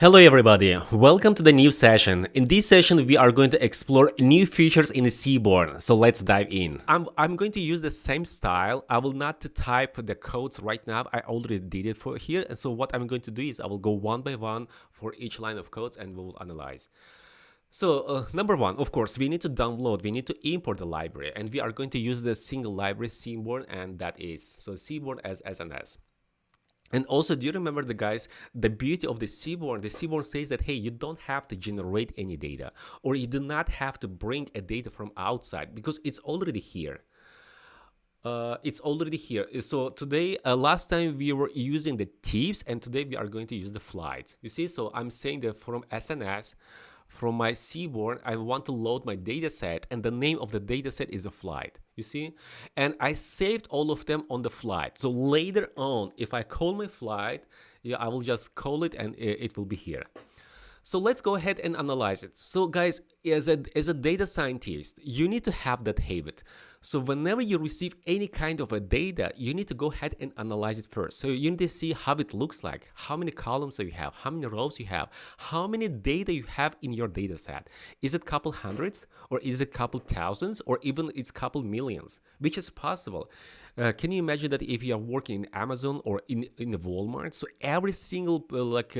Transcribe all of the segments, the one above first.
Hello everybody, welcome to the new session. In this session we are going to explore new features in the Seaborn, so let's dive in. I'm going to use the same style. I will not type the codes right now, I already did it for here, and so what I'm going to do is I will go one by one for each line of codes and we will analyze. So number one, of course, we need to download, we need to import the library, and we are going to use the single library Seaborn, and that is, so Seaborn as SNS. And also, do you remember the beauty of the Seaborn says that, hey, you don't have to generate any data, or you do not have to bring a data from outside because it's already here. It's already here. So today, last time we were using the tips, and today we are going to use the flights. You see, so I'm saying that from SNS, from my Seaborn, I want to load my data set, and the name of the data set is a flight, you see? And I saved all of them on the flight. So later on, if I call my flight, yeah, I will just call it and it will be here. So let's go ahead and analyze it. So guys, as a data scientist, you need to have that habit. So whenever you receive any kind of a data, you need to go ahead and analyze it first. So you need to see how it looks like, how many columns you have, how many rows you have, how many data you have in your data set. Is it couple hundreds, or is it couple thousands, or even it's couple millions, which is possible. Can you imagine that if you are working in Amazon or in Walmart, so every single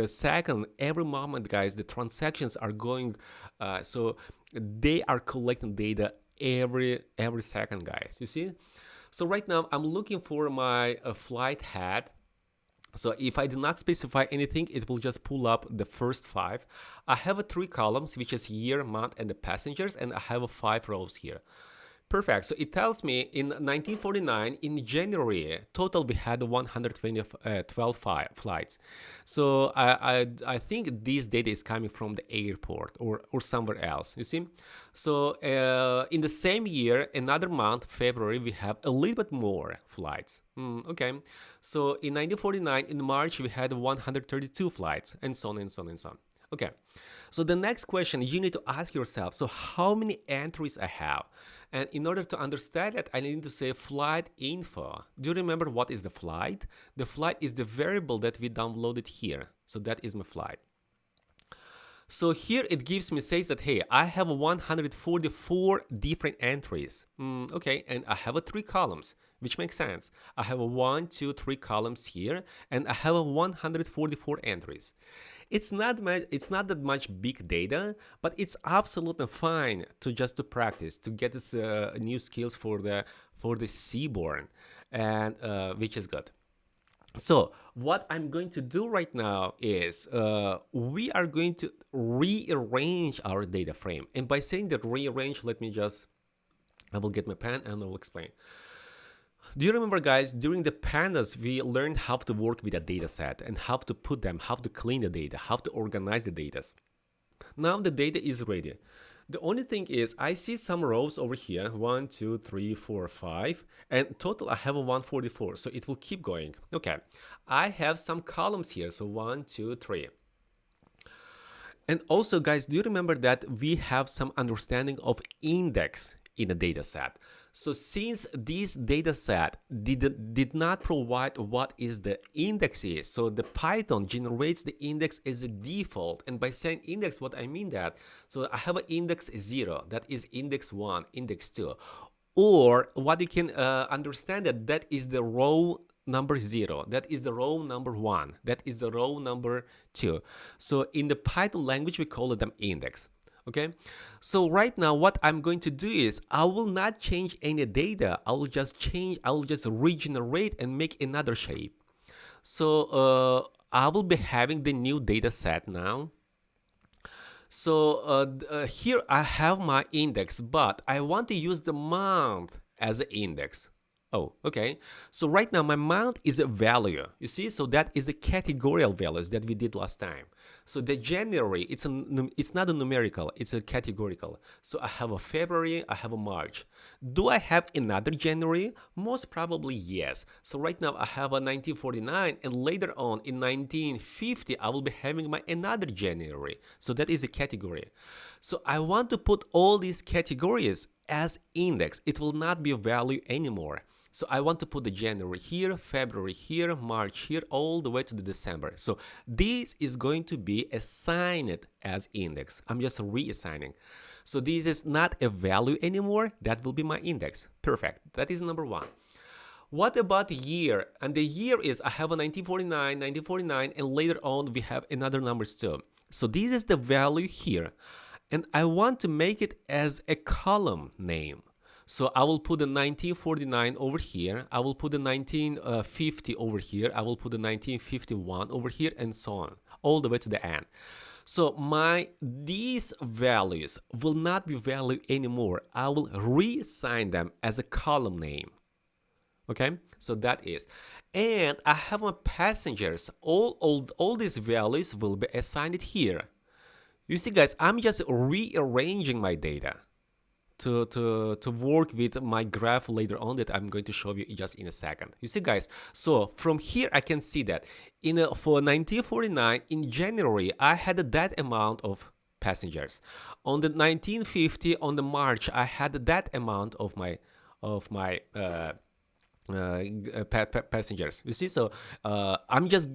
second, every moment, guys, the transactions are going, so they are collecting data every second, guys, you see? So right now I'm looking for my flight hat. So if I do not specify anything, it will just pull up the first five. I have three columns, which is year, month, and the passengers, and I have 5 rows here. Perfect. So it tells me in 1949, in January, total we had 112 flights. So I think this data is coming from the airport or somewhere else, you see? So in the same year, another month, February, we have a little bit more flights. Okay. So in 1949, in March, we had 132 flights, and so on and so on and so on. Okay, so the next question you need to ask yourself, so how many entries I have? And in order to understand that, I need to say flight info. Do you remember what is the flight? The flight is the variable that we downloaded here. So that is my flight. So here it says that, hey, I have 144 different entries. Okay, and I have 3 columns, which makes sense. I have 1, 2, 3 columns here, and I have 144 entries. It's not that much big data, but it's absolutely fine to practice, to get this new skills for the Seaborn, and which is good. So what I'm going to do right now is we are going to rearrange our data frame. And by saying that rearrange, I will get my pen and I will explain. Do you remember, guys, during the pandas, we learned how to work with a data set and how to put them, how to clean the data, how to organize the data. Now the data is ready. The only thing is I see some rows over here, 1, 2, 3, 4, 5, and total I have 144, so it will keep going. Okay, I have some columns here, so 1, 2, 3. And also, guys, do you remember that we have some understanding of index in a data set? So since this data set did not provide what is the index is, so the Python generates the index as a default. And by saying index, what I mean that, so I have an index 0, that is index 1, index 2. Or what you can understand that is the row number 0, that is the row number 1, that is the row number 2. So in the Python language, we call it an index. Okay, so right now what I'm going to do is I will not change any data. I will just regenerate and make another shape. So I will be having the new data set now. So here I have my index, but I want to use the month as an index. Oh, okay. So right now my month is a value, you see? So that is the categorical values that we did last time. So the January, it's not a numerical, it's a categorical. So I have a February, I have a March. Do I have another January? Most probably yes. So right now I have a 1949, and later on in 1950, I will be having my another January. So that is a category. So I want to put all these categories as index. It will not be a value anymore. So I want to put the January here, February here, March here, all the way to the December. So this is going to be assigned as index. I'm just reassigning. So this is not a value anymore. That will be my index. Perfect. That is number one. What about year? And the year is, I have a 1949, and later on we have another numbers too. So this is the value here. And I want to make it as a column name. So I will put the 1949 over here. I will put the 1950 over here. I will put the 1951 over here, and so on, all the way to the end. So these values will not be value anymore. I will reassign them as a column name. Okay, so that is. And I have my passengers. All these values will be assigned here. You see, guys, I'm just rearranging my data to work with my graph later on that I'm going to show you just in a second. You see, guys, so from here I can see that for 1949 in January I had that amount of passengers. On the 1950 on the March I had that amount of my passengers. You see, so I'm just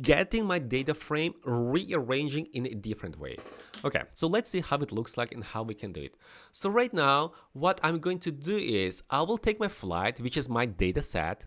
getting my data frame rearranging in a different way. Okay, so let's see how it looks like and how we can do it. So right now, what I'm going to do is I will take my flight, which is my data set,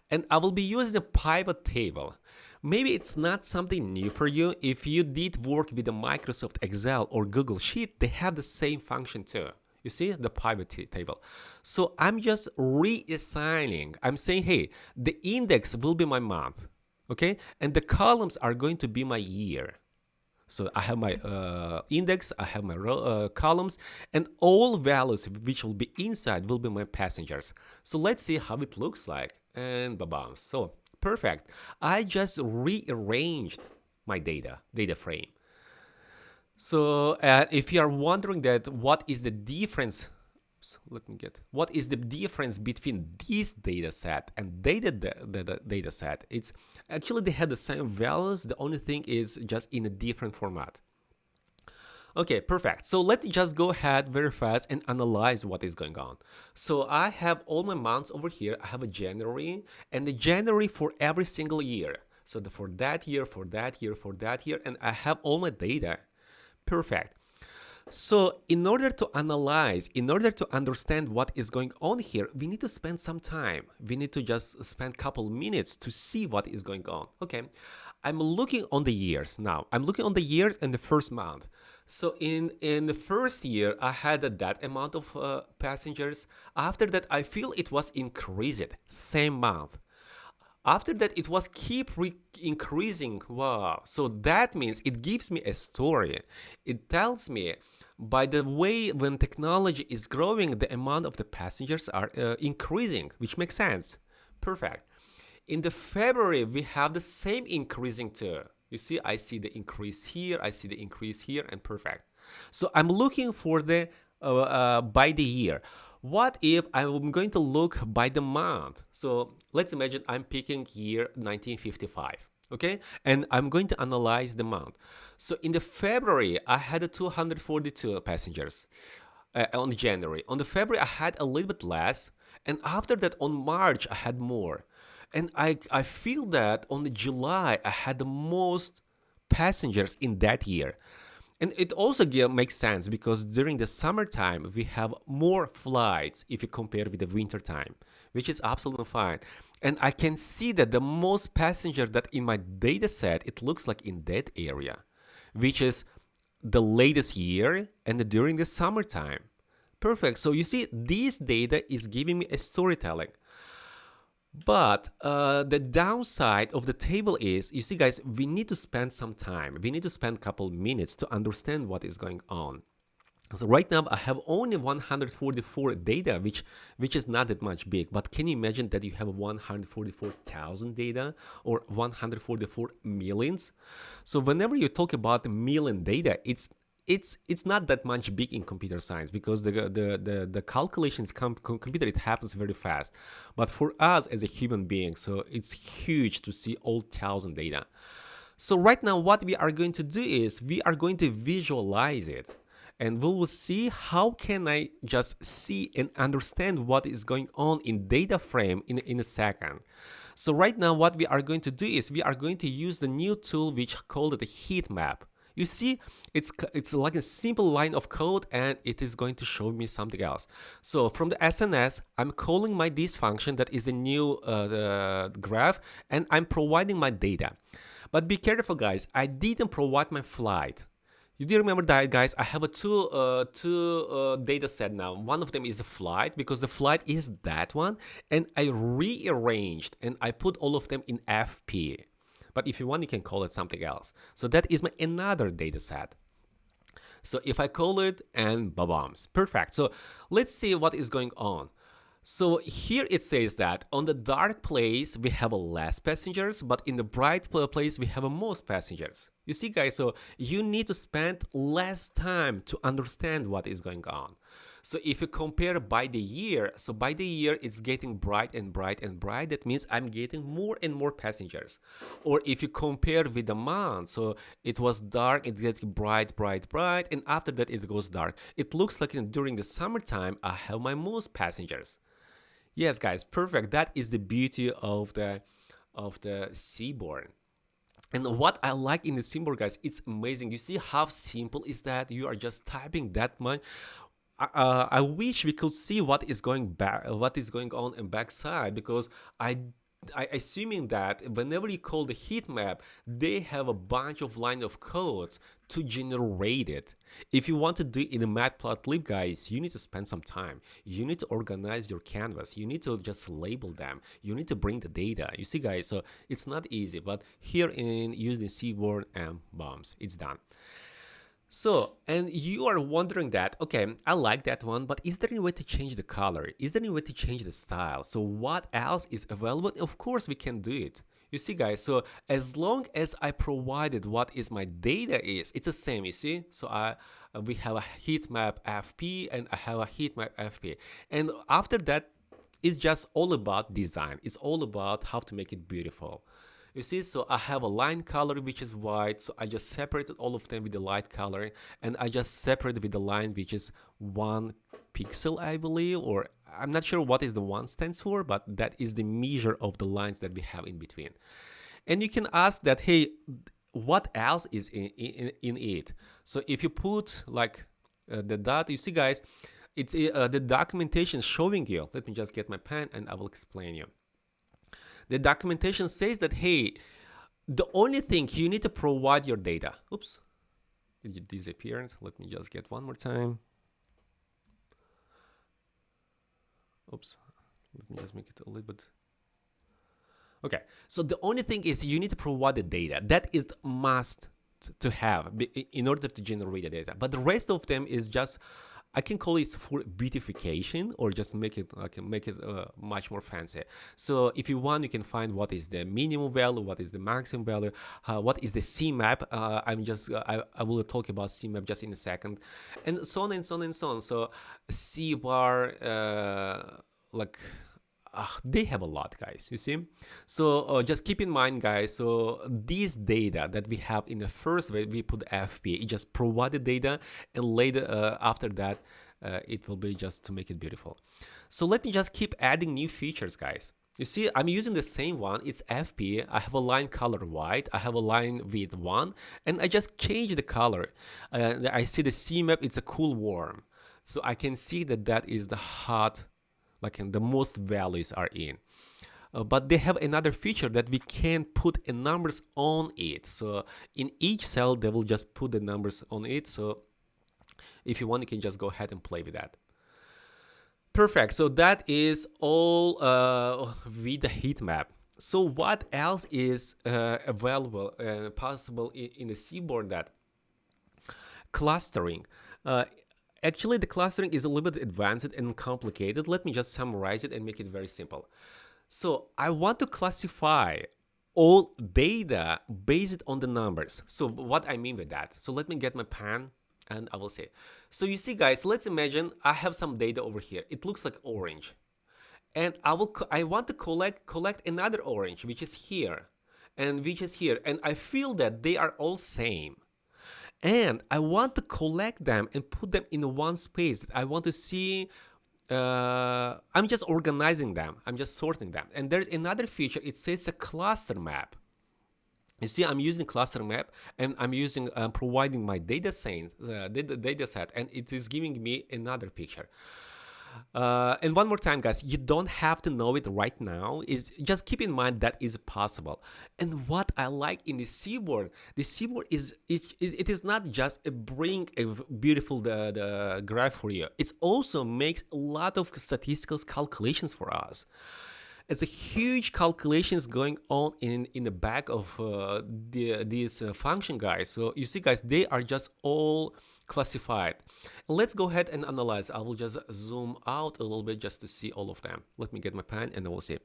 and I will be using a pivot table. Maybe it's not something new for you. If you did work with the Microsoft Excel or Google Sheet, they have the same function too. You see the pivot table. So I'm just reassigning. I'm saying, hey, the index will be my month, okay? And the columns are going to be my year. So I have my index, I have my columns, and all values which will be inside will be my passengers. So let's see how it looks like. And bam. So perfect. I just rearranged my data frame. So if you are wondering that what is the difference, what is the difference between this data set and the data set? It's actually they have the same values. The only thing is just in a different format. Okay, perfect. So let's just go ahead very fast and analyze what is going on. So I have all my months over here. I have a January and the January for every single year. So for that year, for that year, for that year, and I have all my data. Perfect. So in order to analyze, in order to understand what is going on here, we need to spend some time. We need to just spend a couple minutes to see what is going on. Okay, I'm looking on the years now. I'm looking on the years and the first month. So in the first year, I had that amount of passengers. After that, I feel it was increased, same month. After that, it was keep increasing. Wow. So that means it gives me a story. It tells me by the way when technology is growing, the amount of the passengers are increasing, which makes sense. Perfect. In the February, we have the same increasing too. You see, I see the increase here, I see the increase here, and perfect. So I'm looking for the by the year. What if I'm going to look by the month? So let's imagine I'm picking year 1955, okay? And I'm going to analyze the month. So in the February, I had 242 passengers on January. On the February, I had a little bit less. And after that, on March, I had more. And I feel that on July, I had the most passengers in that year. And it also makes sense because during the summertime, we have more flights if you compare with the winter time, which is absolutely fine. And I can see that the most passengers that in my data set, it looks like in that area, which is the latest year and during the summertime. Perfect. So you see, this data is giving me a storytelling. But the downside of the table is, you see, guys, we need to spend some time. We need to spend a couple minutes to understand what is going on. So right now, I have only 144 data, which is not that much big. But can you imagine that you have 144,000 data or 144 millions? So whenever you talk about a million data, it's not that much big in computer science because the calculations computer, it happens very fast. But for us as a human being, so it's huge to see all 1,000 data. So right now what we are going to do is we are going to visualize it. and we will see how can I just see and understand what is going on in data frame in a second. So right now what we are going to do is we are going to use the new tool which called the Heatmap. You see, it's like a simple line of code and it is going to show me something else. So from the SNS, I'm calling my this function that is the new graph, and I'm providing my data. But be careful, guys, I didn't provide my flight. You do remember that, guys? I have a two data set now. One of them is a flight because the flight is that one, and I rearranged and I put all of them in FP. But if you want, you can call it something else. So that is my another data set. So if I call it and ba-bombs, perfect. So let's see what is going on. So here it says that on the dark place we have less passengers, but in the bright place we have most passengers. You see, guys, so you need to spend less time to understand what is going on. So if you compare by the year, so by the year it's getting bright and bright and bright. That means I'm getting more and more passengers. Or if you compare with the month, so it was dark, it gets bright, bright, bright, and after that it goes dark. It looks like during the summertime I have my most passengers. Yes, guys, perfect. That is the beauty of the Seaborn. And what I like in the Seaborn, guys, it's amazing. You see how simple is that? You are just typing that much. I wish we could see what is going on in backside, because I assuming that whenever you call the heat map, they have a bunch of line of codes to generate it. If you want to do it in a matplotlib, guys, you need to spend some time. You need to organize your canvas. You need to just label them. You need to bring the data. You see, guys, so it's not easy, but here in using Seaborn and bombs, it's done. So, and you are wondering that, okay, I like that one, but is there any way to change the color? Is there any way to change the style? So what else is available? Of course we can do it. You see, guys, so as long as I provided what is my data is, it's the same, you see? So we have a heat map FP and I have a heat map FP. And after that, it's just all about design. It's all about how to make it beautiful. You see, so I have a line color which is white, so I just separated all of them with the light color, and I just separated with the line which is 1 pixel, I believe, or I'm not sure what is the 1 stands for, but that is the measure of the lines that we have in between. And you can ask that, hey, what else is in it? So if you put like the dot, you see, guys, it's the documentation showing you. Let me just get my pen and I will explain you. The documentation says that, hey, the only thing you need to provide your data. Oops, it disappeared. Let me just get one more time. Oops, let me just make it a little bit. Okay, so the only thing is you need to provide the data. That is the must to have in order to generate the data. But the rest of them is just, I can call it for beautification, or just make it much more fancy. So if you want, you can find what is the minimum value, what is the maximum value, what is the Cmap. I will talk about Cmap just in a second, and so on and so on and so on. So C bar, they have a lot, guys, you see. So just keep in mind, guys, so this data that we have in the first way, we put FP, it just provide the data, and later after that it will be just to make it beautiful. So let me just keep adding new features, guys. You see, I'm using the same one. It's FP. I have a line color white, I have a line with 1, and I just change the color. I see the Cmap, it's a cool warm, so I can see that that is the hot, like the most values are in. But they have another feature that we can put numbers on it. So in each cell, they will just put the numbers on it. So if you want, you can just go ahead and play with that. Perfect. So that is all with the heat map. So what else is available, possible in the Seaborn? That clustering. Actually, the clustering is a little bit advanced and complicated. Let me just summarize it and make it very simple. So I want to classify all data based on the numbers. So what I mean with that, so let me get my pen and I will say. So you see, guys, let's imagine I have some data over here. It looks like orange, and I want to collect another orange, which is here, and which is here, and I feel that they are all same. And I want to collect them and put them in one space that I want to see. I'm just organizing them. I'm just sorting them. And there's another feature. It says a cluster map. You see, I'm using cluster map, and I'm using providing my data set, and it is giving me another picture. And one more time, guys, you don't have to know it right now. Is just keep in mind that is possible. And what I like in the Seaborn it is not just bring a beautiful the graph for you. It also makes a lot of statistical calculations for us. It's a huge calculations going on in the back of these function, guys. So you see, guys, they are just all classified. Let's go ahead and analyze. I will just zoom out a little bit just to see all of them. Let me get my pen and we'll see.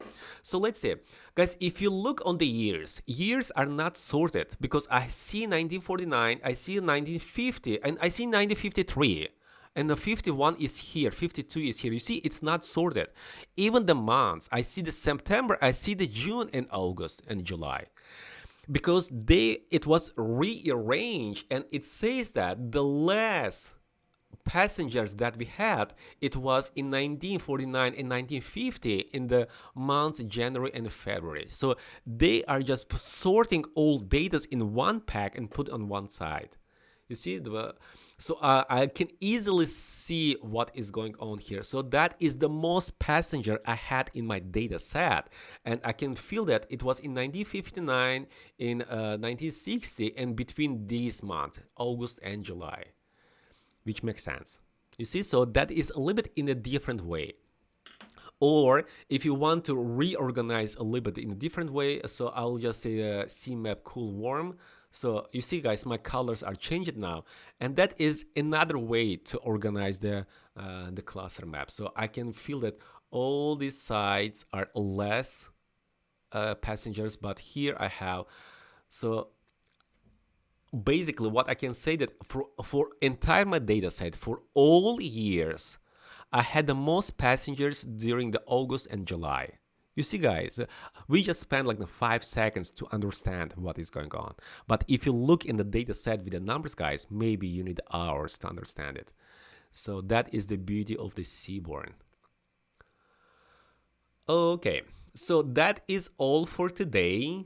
So let's see, guys, if you look on the years are not sorted because I see 1949, I see 1950, and I see 1953. And the 51 is here, 52 is here. You see, it's not sorted. Even the months, I see the September, I see the June and August and July. Because it was rearranged, and it says that the less passengers that we had, it was in 1949 and 1950 in the months January and February. So they are just sorting all data in one pack and put on one side. You see, so I can easily see what is going on here. So that is the most passenger I had in my data set. And I can feel that it was in 1959, in 1960, and between these months, August and July, which makes sense. You see, so that is a little bit in a different way. Or if you want to reorganize a little bit in a different way, so I'll just say CMap cool warm. So you see, guys, my colors are changed now, and that is another way to organize the cluster map. So I can feel that all these sides are less passengers, but here I have. So basically, what I can say that for entire my data set for all years, I had the most passengers during the August and July. You see, guys, we just spent like 5 seconds to understand what is going on. But if you look in the data set with the numbers, guys, maybe you need hours to understand it. So that is the beauty of the Seaborn. Okay, so that is all for today.